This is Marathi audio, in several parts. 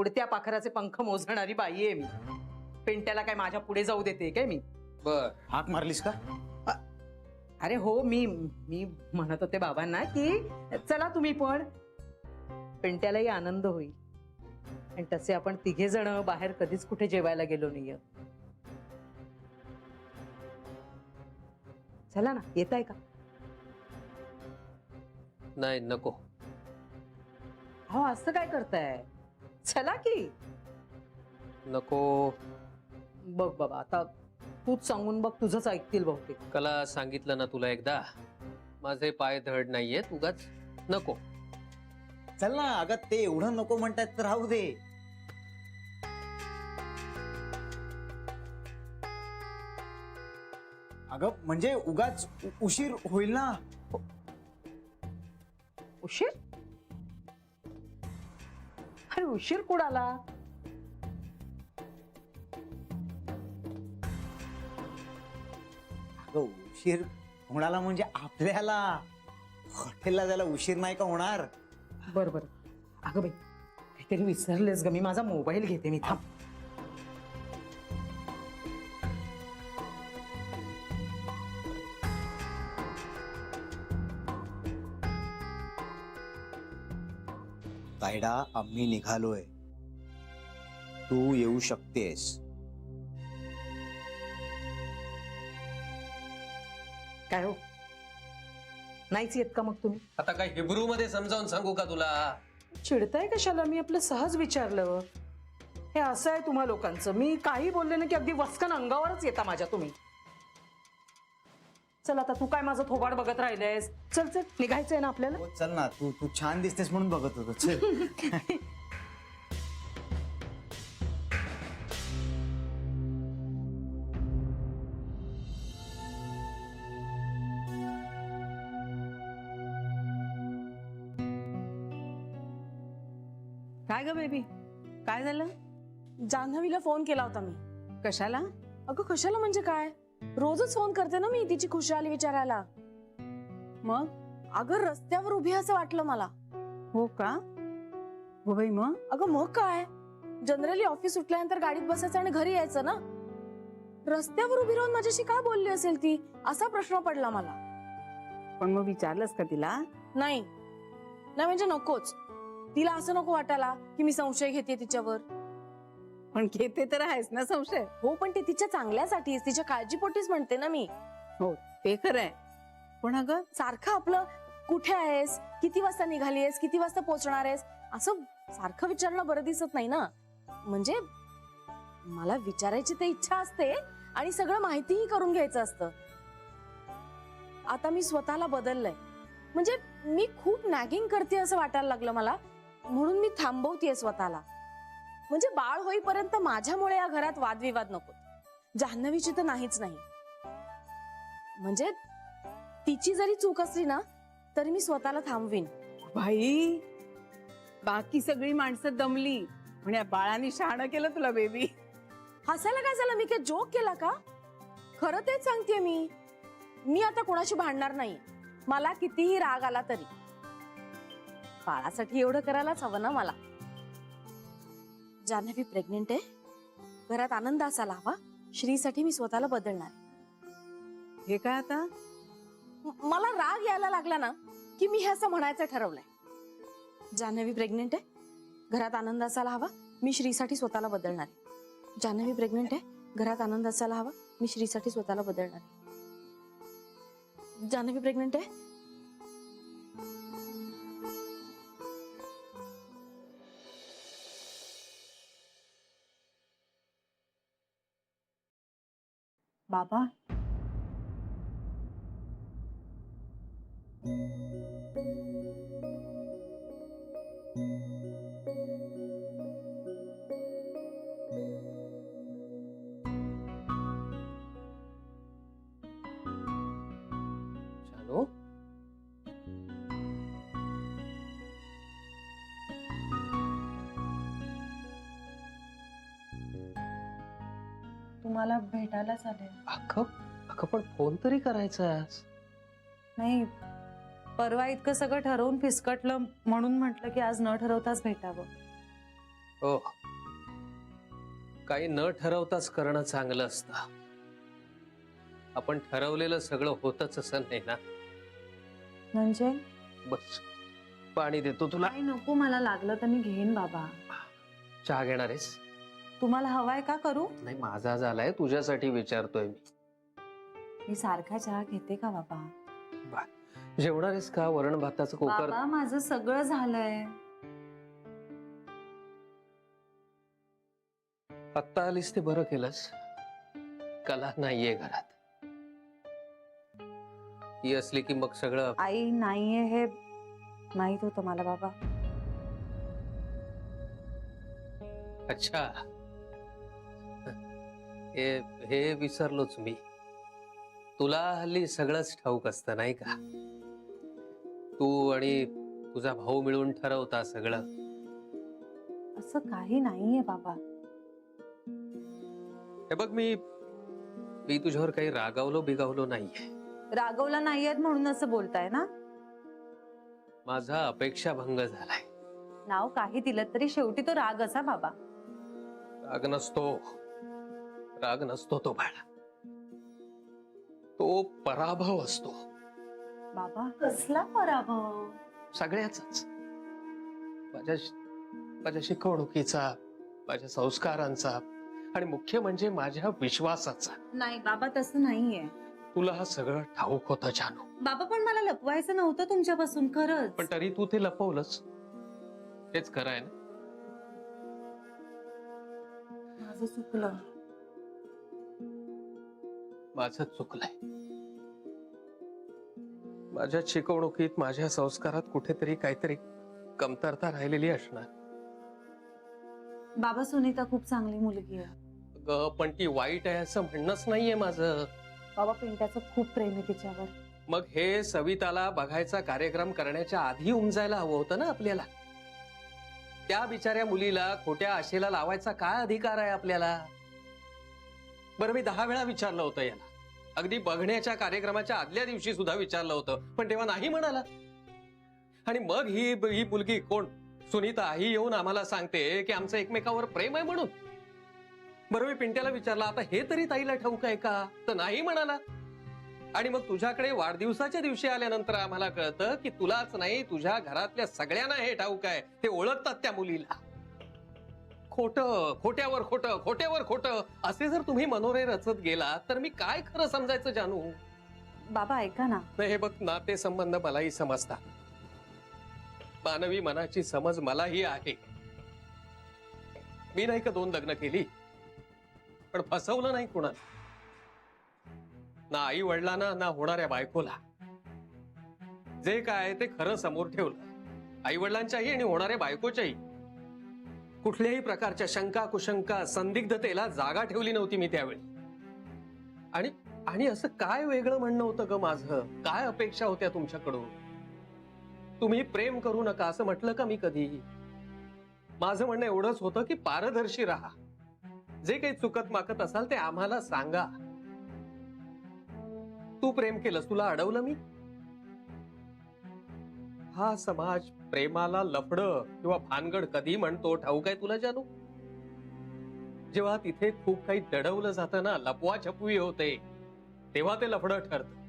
उडत्या पाखराचे पंख मोजणारी बाई आहे मी. पिंट्याला काय माझ्या पुढे जाऊ देते काय मी? बर हाक मारलीस का? अरे हो, मी मी म्हणत होते बाबांना की चला तुम्ही पण, पिंट्यालाही आनंद होईल. आणि तसे आपण तिघे जण बाहेर कधीच कुठे जेवायला गेलो नाहीये. चला ना, येताय का? नाही नको. हो, असं काय करताय? चला की. नको. बघ बाबा, आता तूच सांगून बघ, तुझंच ऐकतील बहुतेक. कला सांगितलं ना तुला एकदा, माझे पाय धड नाहीयेत, उगाच नको. चल ना. अगं ते एवढं नको म्हणतात तर राहू दे. अगं म्हणजे उगाच उशीर होईल ना. उशीर? अरे उशीर कुणाला? अगं उशीर होणाला म्हणजे आपल्याला हॉटेलला जायला उशीर नाही का होणार? बर बर. अगं बाई, काहीतरी विसरलेस ग. मी माझा मोबाईल घेते, मी थांब. तायडा, आम्ही निघालोय. तू येऊ शकतेस. काय हो, नाहीच येत का मग तुम्ही? आता काय हिब्रू मध्ये समजावून सांगू का तुला? चिडताय कशाला? मी आपलं सहज विचारलं. हे असं आहे तुम्हा लोकांचं, मी काही बोलले ना की अगदी वस्कन अंगावरच येता माझ्या तुम्ही. चल आता, तू काय माझं थोबाड बघत राहिलेस? चल चल, निघायचंय ना आपल्याला. हो, चल ना. तू तू छान दिसतेस म्हणून बघत होतो. चल. काय ग बेबी, काय झालं? जान्हवीला फोन केला होता मी. कशाला? अगं कशाला म्हणजे काय, रोजच फोन करते ना मी तिची खुशाली विचारायला. मग? अगं रस्त्यावर उभी असं वाटलं मला. हो का? हो बाई, मग? अगं मग काय, जनरली ऑफिस सुटल्यानंतर गाडीत बसायचं आणि घरी यायचं ना. रस्त्यावर उभी राहून माझ्याशी काय बोलली असेल ती, असा प्रश्न पडला मला. पण मग विचारलंस का तिला? नाही नाही म्हणजे नकोच. तिला असं नको वाटायला की मी संशय घेते तिच्यावर. पण घेते तर आहेस ना संशय. हो, पण ते तिच्या चांगल्यासाठीच, तिच्या काळजीपोटीच म्हणते ना मी. हो, ते खरंय. पण अगं सारखं आपलं कुठे आहेस, किती वाजता निघालीयस, किती वाजता पोहोचणार आहेस, असं सारखं विचारणं बरं दिसत नाही ना. म्हणजे मला विचारायची ते इच्छा असते आणि सगळं माहितीही करून घ्यायचं असतं. आता मी स्वतःला बदललंय. म्हणजे मी खूप नॅगिंग करते असं वाटायला लागलं मला, म्हणून मी थांबवतेय स्वतःला. म्हणजे बाळ होईपर्यंत माझ्यामुळे या घरात वादविवाद नको. जान्हवीची तर नाहीच नाही. म्हणजे तिची जरी चूक असली ना तरी मी स्वतःला थांबवीन. भाई, बाकी सगळी माणसं दमली पण या बाळाने शहाणं केलं तुला बेबी. हसायला काय झालं? मी काय जोक केला का? खरं तेच सांगतेय मी. मी आता कोणाशी भांडणार नाही, मला कितीही राग आला तरी. बाळासाठी एवढं करायलाच हवं ना मला. जान्हवी प्रेग्नेंट आहे, घरात आनंद असायला हवा. श्रीसाठी मी स्वतःला बदलणार. हे काय आता? मला राग यायला लागला ना की मी हे असं म्हणायचं ठरवलंय. जान्हवी प्रेग्नेंट आहे, घरात आनंद असायला हवा. मी श्रीसाठी स्वतःला बदलणार आहे. जान्हवी प्रेग्नेंट आहे, घरात आनंद असायला हवा. मी श्रीसाठी स्वतःला बदलणार आहे. जान्हवी प्रेग्नेंट आहे. बाबा, जानू, तुम्हाला भेटायलाच आले. अगं अगं पण फोन तरी करायचास. नाही, परवा इतकं सगळं ठरवून फिसकटलं म्हणून म्हटलं की आज न ठरवताच भेटावं. हो, काही न ठरवताच करणं चांगलं असतं. आपण ठरवलेलं सगळं होतच असं नाही ना. म्हणजे बस, पाणी देतो तुला. काही नको, मला लागलं तर मी घेईन बाबा. चहा घेणार आहेस? तुम्हाला हवाय का करू? नाही, माझा झालाय, तुझ्यासाठी विचारतोय मी. मी सारखा चहा घेते का बाबा? जेवणार आहेस का? वरण भाताचं कुकर. बाबा माझं सगळं झालंय. आत्ता आलीस ते बरं केलंस. कला नाहीये घरात. ही असली की मग सगळं. आई नाहीये हे माहित होतं मला बाबा. अच्छा, हे विसरलोच मी. तुला हल्ली सगळंच ठाऊक असतं नाही का? तू आणि तुझा भाऊ मिळून ठरवता सगळं. असं काही नाहीये बाबा. हे बघ, मी तुझ्यावर काही रागावलो बिगावलो नाहीये. रागवला नाहीयेत म्हणून असं बोलताय ना? माझा अपेक्षा भंग झालाय. नाव काही दिलं तरी शेवटी तो राग असा बाबा. राग नसतो तो बाळा. तो पराभव असतो. बाबा कसला पराभव? सगळ्याचाच. माझ्या शिकवणुकीचा, माझ्या संस्कारांचा आणि मुख्य म्हणजे माझ्या विश्वासाचा. नाही बाबा, तसं नाहीये. तुला सगळं ठाऊक होतं जानू. बाबा पण मला लपवायचं नव्हतं तुमच्यापासून, खरंच. पण तरी तू ते लपवलंस. तेच खरं आहे ना? माझं चुकलं. माझं चुकलंय. माझ्या शिकवणुकीत, माझ्या संस्कारात कुठेतरी काहीतरी कमतरता राहिलेली असणार. बाबा सुनीता खूप चांगली मुलगी आहे. पण ती वाईट आहे असं म्हणणंच नाहीये माझं. बाबा पिंट्याचं खूप प्रेम आहे तिच्यावर. मग हे सविताला बघायचा कार्यक्रम करण्याच्या आधी उमजायला हवं होतं ना आपल्याला. त्या बिचाऱ्या मुलीला खोट्या आशेला लावायचा काय अधिकार आहे आपल्याला? बरं, मी 10 वेळा विचारलं होतं याला. अगदी बघण्याच्या कार्यक्रमाच्या आदल्या दिवशी सुद्धा विचारलं होतं, पण तेव्हा नाही म्हणाला. आणि मग ही मुलगी कोण, सुनीता, ही येऊन आम्हाला सांगते की आमचं एकमेकावर प्रेम आहे म्हणून. बरं, मी पिंट्याला विचारलं, आता हे तरी ताईला ठाऊक आहे का? तर नाही म्हणाला. आणि मग तुझ्याकडे वाढदिवसाच्या दिवशी आल्यानंतर आम्हाला कळतं की तुलाच नाही, तुझ्या घरातल्या सगळ्यांना हे ठाऊक आहे. ते ओळखतात त्या मुलीला. खोटं, खोट्यावर खोटं, खोट्यावर खोटं असे जर तुम्ही मनोरे रचत गेला तर मी काय खरं समजायचं जानू? बाबा ऐका ना. नाही, हे बघ, नाते संबंध मलाही समजतात. मानवी मनाची समज मलाही आहे. मी नाही का 2 लग्न केली, पण फसवलं नाही कुणाला. ना आई वडिलांना, ना होणाऱ्या बायकोला. जे काय ते खरं समोर ठेवलं. आई वडिलांच्याही आणि होणाऱ्या बायकोच्याही. कुठल्याही प्रकारच्या शंका कुशंका संदिग्धतेला जागा ठेवली नव्हती मी त्यावेळी. आणि असं काय वेगळं म्हणणं होतं ग माझं? काय अपेक्षा होत्या तुमच्याकडून? तुम्ही प्रेम करू नका असं म्हटलं का मी कधी? माझं म्हणणं एवढंच होतं की पारदर्शी राहा. जे काही चुकत माकत असाल ते आम्हाला सांगा. तू प्रेम केलंस, तुला अडवलं मी? हा समाज प्रेमाला लफडं किंवा भानगड कधी म्हणतो ठाऊक आहे तुला जानू? जेव्हा तिथे खूप काही दडवलं जातं ना, लपवा छपवी होते, तेव्हा ते लफडं ठरतं.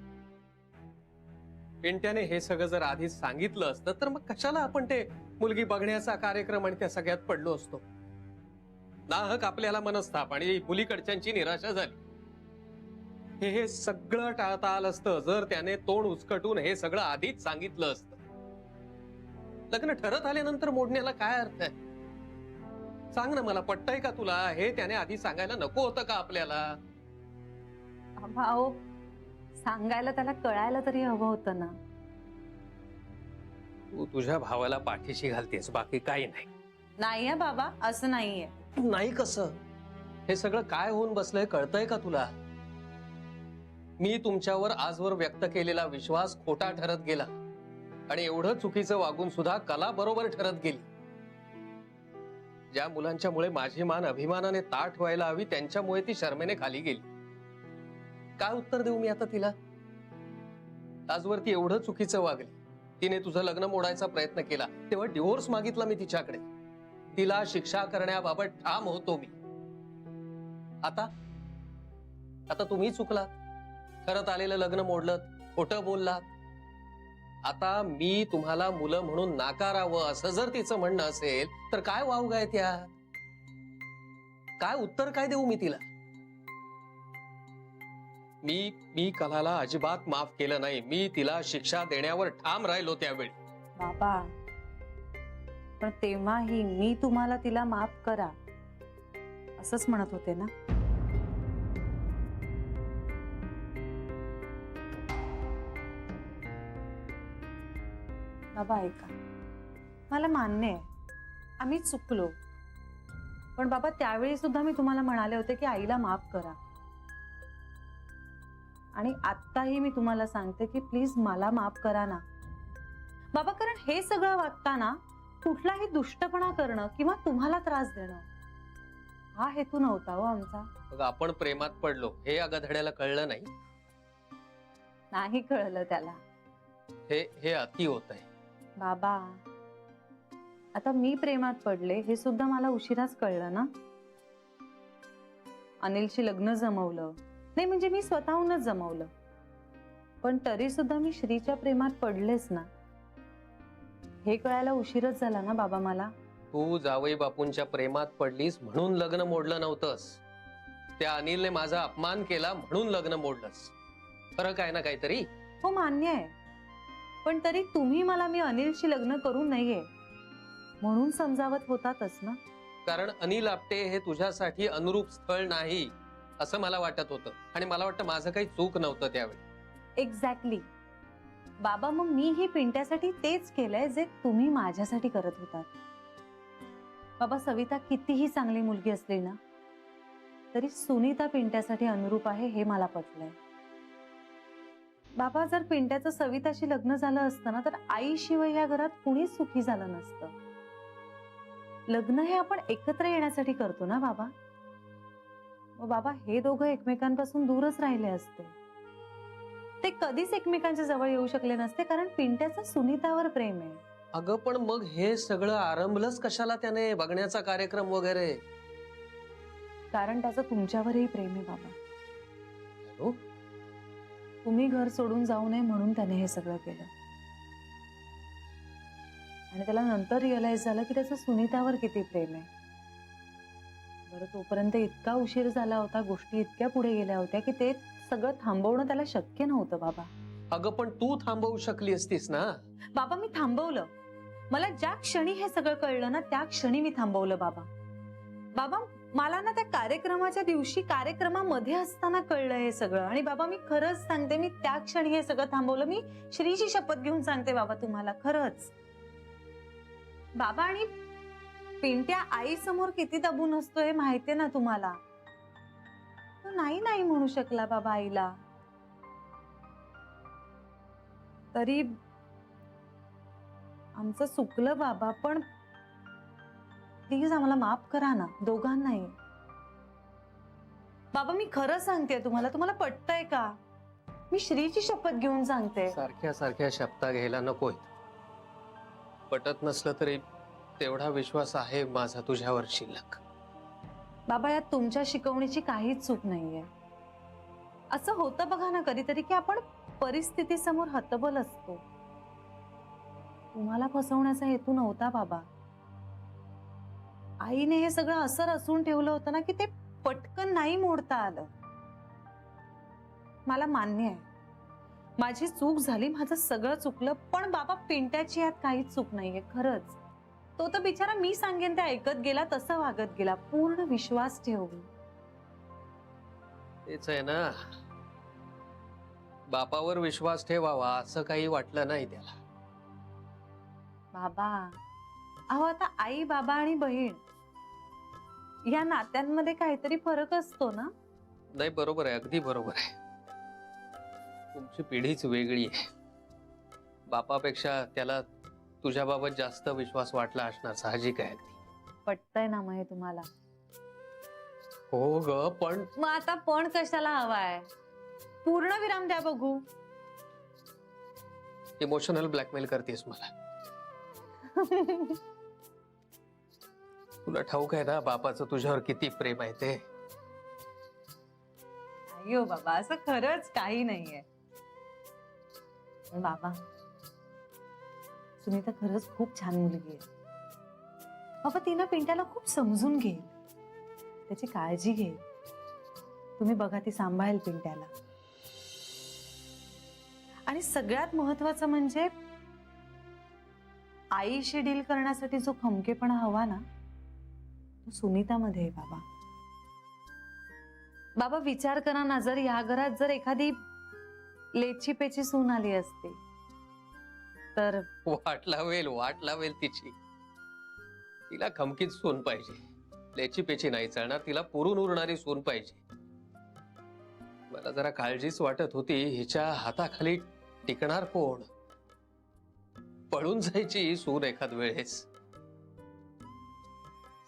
पिंट्याने हे सगळं जर आधीच सांगितलं असतं तर मग कशाला आपण ते मुलगी बघण्याचा कार्यक्रम आणि त्या सगळ्यात पडलो असतो? नाहक आपल्याला मनस्ताप आणि मुलीकडच्यांची निराशा झाली. हे सगळं टाळता आलं असतं जर त्याने तोंड उचकटून हे सगळं आधीच सांगितलं असतं. लग्न ठरत आल्यानंतर मोडण्याला काय अर्थ आहे? सांग ना मला, पटतंय का तुला? हे त्याने आधी सांगायला नको होतं का आपल्याला? भाऊ सांगायला त्याला कळायला तरी हवं होतं ना. तू तुझ्या भावाला पाठीशी घालतेस, बाकी काही नाही. नाहीये बाबा, असं नाहीये. नाही कसं? हे सगळं काय होऊन बसलंय कळतंय का तुला? मी तुमच्यावर आजवर व्यक्त केलेला विश्वास खोटा ठरत गेला आणि एवढं चुकीचं वागून सुद्धा कला बरोबर ठरत गेली. ज्या मुलांच्यामुळे माझी मान अभिमानाने ताठ व्हायला हवी त्यांच्यामुळे ती शर्मेने खाली गेली. काय उत्तर देऊ मी आता तिला? आजवर ती एवढं चुकीचं वागली. तिने तुझं लग्न मोडायचा प्रयत्न केला, तेव्हा डिव्होर्स मागितला मी तिच्याकडे. तिला शिक्षा करण्याबाबत ठाम होतो मी. आता आता तुम्ही चुकलात, करत आलेलं लग्न मोडलं, खोटं बोललात. आता मी तुम्हाला मुलं म्हणून नाकारावं असं जर तिचं म्हणणं असेल तर काय वाव गाय त्या, काय उत्तर काय देऊ मी तिला? मी कलाला अजिबात माफ केलं नाही. मी तिला शिक्षा देण्यावर ठाम राहिलो त्यावेळी. बाबा, पण तेव्हाही मी तुम्हाला तिला माफ करा असंच म्हणत होते ना. बाबा ऐका, मला मान्य आहे आम्ही चुकलो, पण बाबा त्यावेळी सुद्धा मी तुम्हाला म्हणाले होते की आईला माफ करा. आणि आत्ताही मी तुम्हाला सांगते की प्लीज मला माफ करा ना बाबा, कारण हे सगळं वागताना कुठलाही दुष्टपणा करणं किंवा तुम्हाला त्रास देणं हा हेतू नव्हता हो आमचा. मग आपण प्रेमात पडलो हे अगधड्याला कळलं नाही. नाही कळलं त्याला. हे अति होत आहे बाबा, आता मी प्रेमात पडले हे सुद्धा मला उशिराच कळलं ना. अनिलशी लग्न जमवलं नाही, म्हणजे मी स्वतःहूनच जमवलं, पण तरी सुद्धा मी श्रीच्या प्रेमात पडलेच ना. हे कळायला उशीरच झाला ना बाबा मला. तू जावई बापूंच्या प्रेमात पडलीस म्हणून लग्न मोडलं नव्हतंस. त्या अनिलने माझा अपमान केला म्हणून लग्न मोडलंस. फरक आहे ना काहीतरी. हो मान्य आहे, पण तरी तुम्ही मला मी अनिलशी लग्न करू नये म्हणून समजावत होतातच ना. कारण अनिल आपटे हे तुझ्यासाठी अनुरूप स्थळ नाही असं मला वाटत होतं, आणि मला वाटतं माझं काही चूक नव्हतं त्यावेळी. एक्झॅक्टली बाबा, मग मी ही पिंट्यासाठी तेच केलंय जे तुम्ही माझ्यासाठी करत होतात. बाबा, सविता कितीही चांगली मुलगी असली ना तरी सुनीता पिंट्यासाठी अनुरूप आहे हे मला पटलंय. बाबा, जर पिंट्याचं सविताशी लग्न झालं असतं ना तर आईशिवाय या घरात कुणीच सुखी झालं नसतं. लग्न हे आपण एकत्र येण्यासाठी करतो ना बाबा. मग बाबा, हे दोघं एकमेकांपासून दूरच राहिले असते, ते कधीच एकमेकांच्या जवळ येऊ शकले नसते, कारण पिंट्याचं सुनीतावर प्रेम आहे. अगं पण मग हे सगळं आरंभलंच कशाला त्याने, बघण्याचा कार्यक्रम वगैरे? कारण त्याचं तुमच्यावरही प्रेम आहे बाबा. हो? तुम्ही घर सोडून जाऊ नये म्हणून त्याने हे सगळं केलं. आणि त्याला नंतर रिअलाइज झालं की त्याचं सुनीतावर किती प्रेम आहे. बरं, तोपर्यंत इतका उशीर झाला होता, गोष्टी इतक्या पुढे गेल्या होत्या की ते सगळं थांबवणं त्याला शक्य नव्हतं बाबा. अगं पण तू थांबवू शकली असतीस ना. बाबा, मी थांबवलं. मला ज्या क्षणी हे सगळं कळलं ना त्या क्षणी मी थांबवलं बाबा. बाबा, मला ना त्या कार्यक्रमाच्या दिवशी कार्यक्रमामध्ये असताना कळलं हे सगळं. आणि बाबा, मी खरंच सांगते, मी त्या क्षणी हे सगळं थांबवलं. मी श्रीची शपथ घेऊन सांगते बाबा तुम्हाला, खरंच बाबा. आणि पिंट्या आई समोर किती दबून असतो हे माहितीये ना तुम्हाला. तो नाही नाही म्हणू शकला बाबा आईला. तरी आमचं चुकलं बाबा, पण प्लीज आम्हाला माफ करा ना दोघांनाही. बाबा, मी खरं सांगते तुम्हाला, तुम्हाला पटतंय का? मी श्रीची शपथ घेऊन सांगते. सारख्या सारख्या शब्दा घ्यायला नकोय. पटत नसलं तरी तेवढा विश्वास आहे माझा तुझ्यावर शिल्लक. बाबा, यात तुमच्या शिकवणीची काहीच चूक नाहीये. असं होतं बघा ना कधीतरी की आपण परिस्थिती समोर हतबल असतो. तुम्हाला फसवण्याचा हेतू नव्हता बाबा. आईने हे सगळं असं रचून ठेवलं होतं ना की ते पटकन नाही मोडता आलं. मला मान्य आहे, माझी चूक झाली, माझं सगळं चुकलं, पण बाबा पिंट्याची यात काहीच चूक नाहीये खरंच. तो तर बिचारा मी सांगेन ते ऐकत गेला, तसं वागत गेला. पूर्ण विश्वास ठेवून. तेच आहे ना, बापावर विश्वास ठेवावा असं काही वाटलं नाही त्याला. बाबा, अहो आता आई बाबा आणि बहीण या नात्यांमध्ये काहीतरी फरक असतो ना. नाही, बरोबर आहे, अगदी बरोबर आहे. तुमची पिढीच वेगळी आहे. बापापेक्षा त्याला तुझ्याबाबत जास्त विश्वास वाटला असणार, साहजिक आहे. अगदी पटतंय ना मग हे तुम्हाला? हो ग, पण मग आता पण कशाला हवाय? पूर्ण विराम द्या बघू. इमोशनल ब्लॅकमेल करतेस मला. तुला ठाऊक आहे ना बापाचं तुझ्यावर किती प्रेम आहे ते. अयो बाबा, असं खरंच काही नाहीये. पण बाबा, सुनीता खरंच खूप छान मुलगी आहे. बाबा, तिनं पिंट्याला खूप समजून घेईल, त्याची काळजी घेईल. तुम्ही बघा, ती सांभाळेल पिंट्याला. आणि सगळ्यात महत्वाचं म्हणजे आईशी डील करण्यासाठी जो खमकेपणा हवा ना, तो सुनीतामध्ये आहे बाबा. बाबा, विचार करा ना, जर ह्या घरात जर एखादी लेची पेची सून आली असते तर वाट लावेल तिची. तिला खमकीत सून पाहिजे, लेची पेची नाही चालणार. तिला पुरून उरणारी सून पाहिजे. मला जरा काळजीच वाटत होती, हिच्या हाताखाली टिकणार कोण? पळून जायची सून एखाद वेळेस.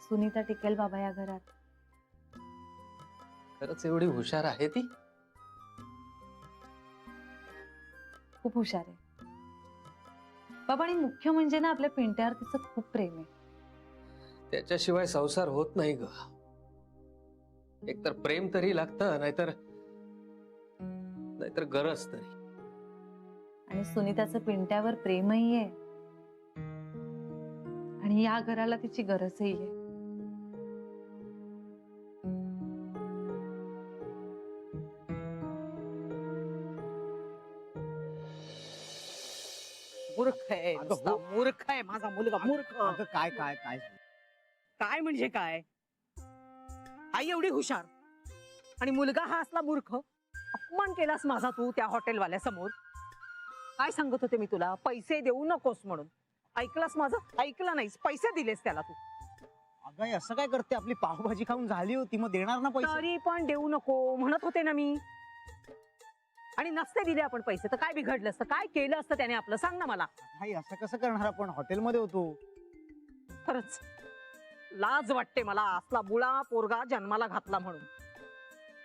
सुनीता टिकेल बाबा या घरात. खरंच एवढी हुशार आहे ती? खूप हुशार आहे बाबा. आणि मुख्य म्हणजे ना, आपल्या पिंट्यावर तिचं खूप प्रेम आहे. त्याच्याशिवाय संसार होत नाही ग. एकतर प्रेम तरी लागतं, नाहीतर गरज तरी. आणि सुनीताचं पिंट्यावर प्रेमही आहे आणि या घराला तिची गरजही आहे. मूर्ख आहे, अगं नुसता हो. मूर्ख आहे माझा मुलगा, मूर्ख. अगं काय काय काय काय म्हणजे काय? आई एवढी हुशार आणि मुलगा हा असला मूर्ख. अपमान केलास माझा तू त्या हॉटेलवाल्या समोर. काय सांगत होते मी तुला, पैसे देऊ नकोस म्हणून. ऐकलास माझं? ऐकलं नाहीस, पैसे दिलेस त्याला तू. अगं हे असं काय करते? आपली पावभाजी खाऊन झाली होती, मग देणार ना पैसे. तरी पण देऊ नको म्हणत होते ना मी. आणि नसते दिले आपण पैसे तर काय बिघडलं असतं? काय केलं असतं त्याने आपलं? सांग ना मला. नाही असं कसं करणार, आपण हॉटेलमध्ये होतो. खरंच लाज वाटते मला, असला मुळा पोरगा जन्माला घातला म्हणून.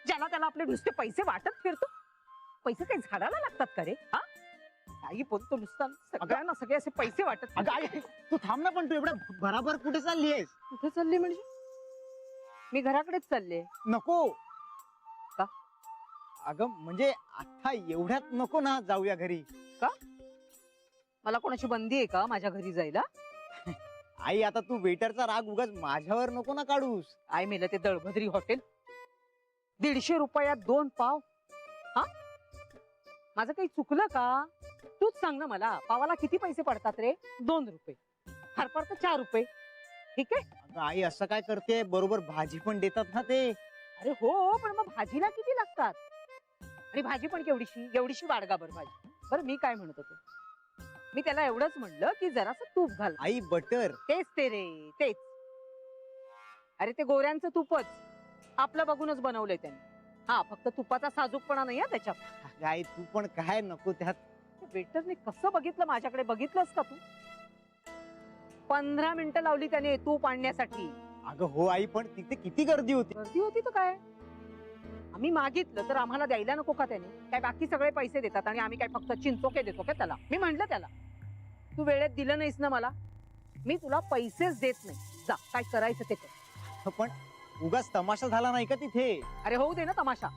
ज्याला त्याला आपले नुसते पैसे वाटत फिरतो. पैसे काही झाडाला लागतात का रे? हा, काही बोलतो नुसता. सगळ्यांना सगळे असे पैसे वाटत. अगं आई, तू थांब ना, पण तू एवढ्या बराबर कुठे चालली आहेस? कुठे चालले म्हणजे? मी घराकडेच चालले. नको का? अगं म्हणजे आता एवढ्यात नको ना जाऊया घरी. मला कोणाची बंदी आहे का माझ्या घरी जायला? आई आता तू वेटरचा राग उगाच माझ्यावर नको ना काढूस. काय मेलं ते दळभद्री हॉटेल. 150 रुपयात 2 पाव. हा, माझं काही चुकलं का? तूच सांग ना मला. पावाला किती पैसे पडतात रे? 2 रुपये. फार तर 4 रुपये. ठीक आहे. अगं आई असं काय करते? बरोबर भाजी पण देतात ना ते. अरे हो, पण मग भाजीला किती लागतात? आणि भाजी पण एवढीशी वाढगा बरं भाजी. बरं मी काय म्हणत होते, मी त्याला एवढंच म्हणलं की जरासं तूप घाल. आई बटर. तेच ते रे, तेच. अरे ते गोऱ्यांचं तूपच, आपलं बघूनच बनवलंय त्याने. हा, फक्त तुपाचा साजूकपणा नाही त्याच्यात. अगं आई तू पण काय नको त्यात. वेटरने कसं बघितलं माझ्याकडे, बघितलंस का तू? 15 मिनिटं लावली त्याने तूप आणण्यासाठी. अगं हो आई, पण तिथे किती गर्दी होती. गर्दी होती तर काय, आम्ही मागितलं तर आम्हाला द्यायला नको का त्याने? काय बाकी सगळे पैसे देतात आणि आम्ही काय फक्त चिंचोके देतो का त्याला? मी म्हंटल त्याला, तू वेळेत दिलं नाहीस ना मला, मी तुला पैसेच देत नाही. जा, काय करायचं ते कर. पण उगाच तमाशा झाला नाही का तिथे? अरे होऊ दे ना तमाशा.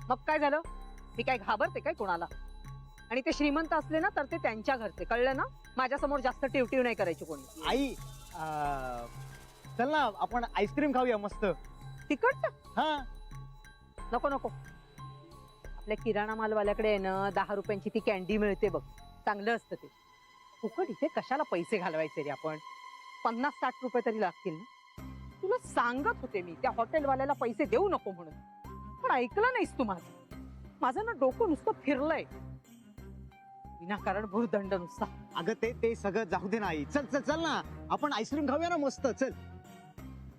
मग काय झालं? मी काय घाबरते काय कोणाला? आणि ते श्रीमंत असले ना तर ते त्यांच्या घरचे, कळलं ना? माझ्या समोर जास्त टिवटिव नाही करायची कोणी. आई चल ना आपण आईस्क्रीम खाऊया मस्त. तिकडचं हा नको नको. आपल्या किराणा मालवाल्याकडे आहे ना 10 रुपयांची ती कॅन्डी मिळते बघ, चांगलं असतं ते. फुकट इथे कशाला पैसे घालवायचे रे आपण? 50-60 रुपये तरी लागतील ना. तुला सांगत होते मी त्या हॉटेलवाल्याला पैसे देऊ नको म्हणून, पण ऐकलं नाहीस तू माझं. माझं ना डोकं नुसतं फिरलंय, विनाकारण भुर्दंड नुसता. अगं ते सगळं जाऊ दे ना आई. चल चल चल ना, आपण आईस्क्रीम खाऊया ना मस्त. चल.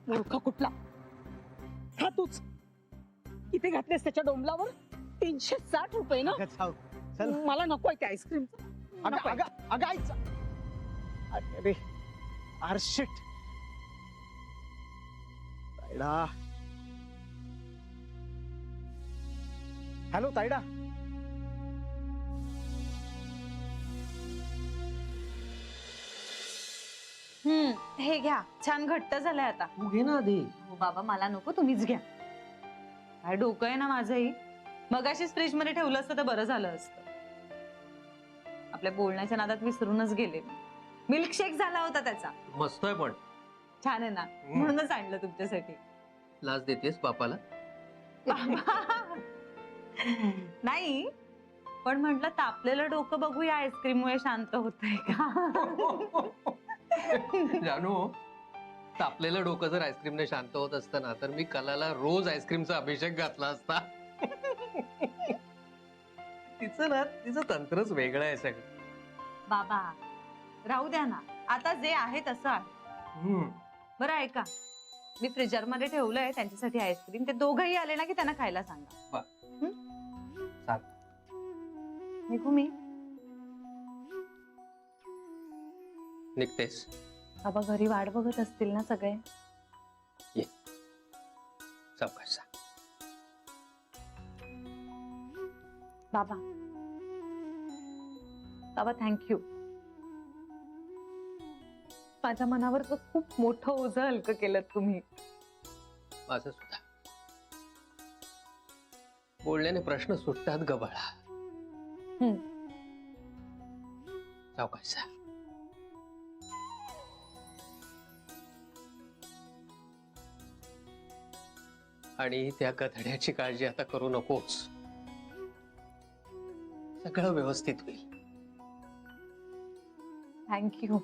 मूर्ख कुठला. खा तूच. किती घातलेस त्याच्या डोंबलावर? 360 रुपये ना. अगं जाऊ. चल. मला नकोय ते आईस्क्रीम. अगं अगं अगं आई अरे आरशिट. तायडा. हॅलो तायडा. हे घ्या, छान घट्ट झालंय आता. तू घे ना आधी. हो बाबा, मला नको, तुम्हीच घ्या. काय डोकं आहे ना माझंही. मगाशीच फ्रीज मध्ये ठेवलं असतं तर बरं झालं असतं. आपल्या बोलण्याच्या नादात विसरूनच गेले मी. मिल्कशेक झाला होता त्याचा. मस्त आहे पण. छान आहे ना, म्हणूनच आणलं तुमच्यासाठी. लाच देतेस बापाला? नाही, पण म्हटलं तापलेलं डोकं बघूया आईस्क्रीम मुळे शांत होतंय का. जानू, तापलेलं डोकं जर आईस्क्रीमने शांत होत असतं ना तर मी कलाला रोज आईस्क्रीमचा अभिषेक घातला असता. तिचं तंत्रच वेगळं आहे सगळं. बाबा राहू द्या ना, आता जे आहे तसं आहे. बरं ऐका, मी फ्रीजर मध्ये ठेवलंय त्यांच्यासाठी आईस्क्रीम. ते दोघंही आले ना की त्यांना खायला सांगा. सांग. निघू मी? निघतेस? बाबा घरी वाट बघत असतील ना सगळे. सावकाश जा. बाबा बाबा थँक्यू. माझ्या मनावरचं खूप मोठं ओझं हलकं केलं तुम्ही. माझं सुद्धा. बोलण्याने प्रश्न सुटतात ग बाळा. सावकाश जा. आणि त्या गधड्याची काळजी आता करू नकोस. सगळं व्यवस्थित होईल. थँक्यू.